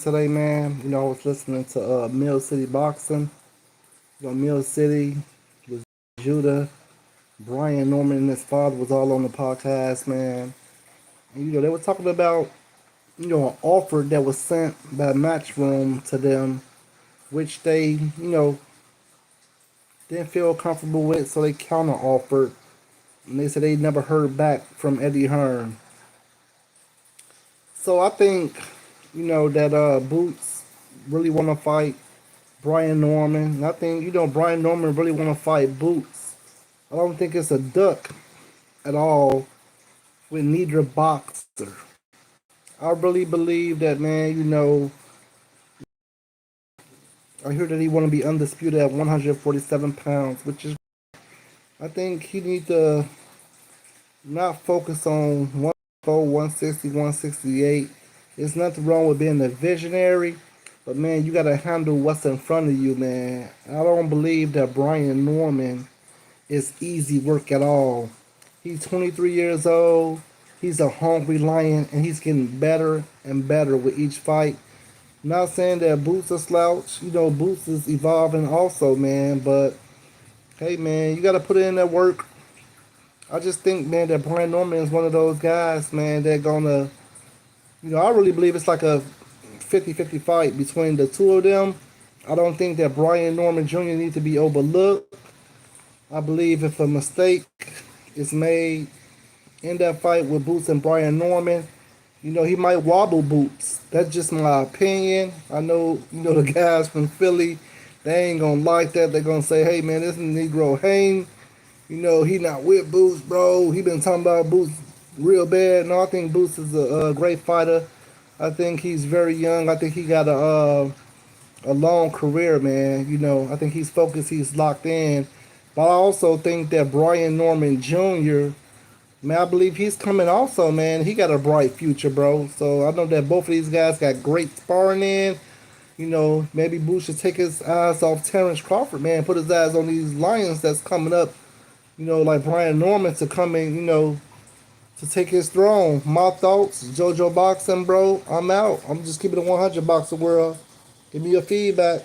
today, man. I was listening to Mill City Boxing. Mill City was Judah. Brian Norman and his father was all on the podcast, man. And, they were talking about, an offer that was sent by Matchroom to them, which they, didn't feel comfortable with, so they counter offered. And they said they never heard back from Eddie Hearn. So I think, that Boots really want to fight Brian Norman. And I think, Brian Norman really want to fight Boots. I don't think it's a duck at all with neither boxer. I really believe that, man, I hear that he want to be undisputed at 147 pounds, which is, I think he need to not focus on 164, 160, 168. There's nothing wrong with being a visionary, but man, you got to handle what's in front of you, man. I don't believe that Brian Norman is easy work at all. He's 23 years old. He's a hungry lion, and he's getting better and better with each fight. Not saying that Boots is slouch. Boots is evolving also, man. But hey, man, you got to put in that work. I just think, man, that Brian Norman is one of those guys, man, that gonna, I really believe it's like a 50-50 fight between the two of them. I don't think that Brian Norman Jr. needs to be overlooked. I believe if a mistake is made in that fight with Boots and Brian Norman, he might wobble Boots. That's just my opinion. I know, the guys from Philly, they ain't gonna like that. They're gonna say, hey, man, this Negro hang. He not with Boots, bro. He been talking about Boots real bad. No, I think Boots is a great fighter. I think he's very young. I think he got a long career, man. I think he's focused. He's locked in. But I also think that Brian Norman Jr., man, I believe he's coming also, man. He got a bright future, bro. So I know that both of these guys got great sparring in. Maybe Boots should take his eyes off Terrence Crawford, man. Put his eyes on these Lions that's coming up, like Brian Norman to come in, to take his throne. My thoughts, JoJo Boxing, bro. I'm out. I'm just keeping it 100 boxing world. Give me your feedback.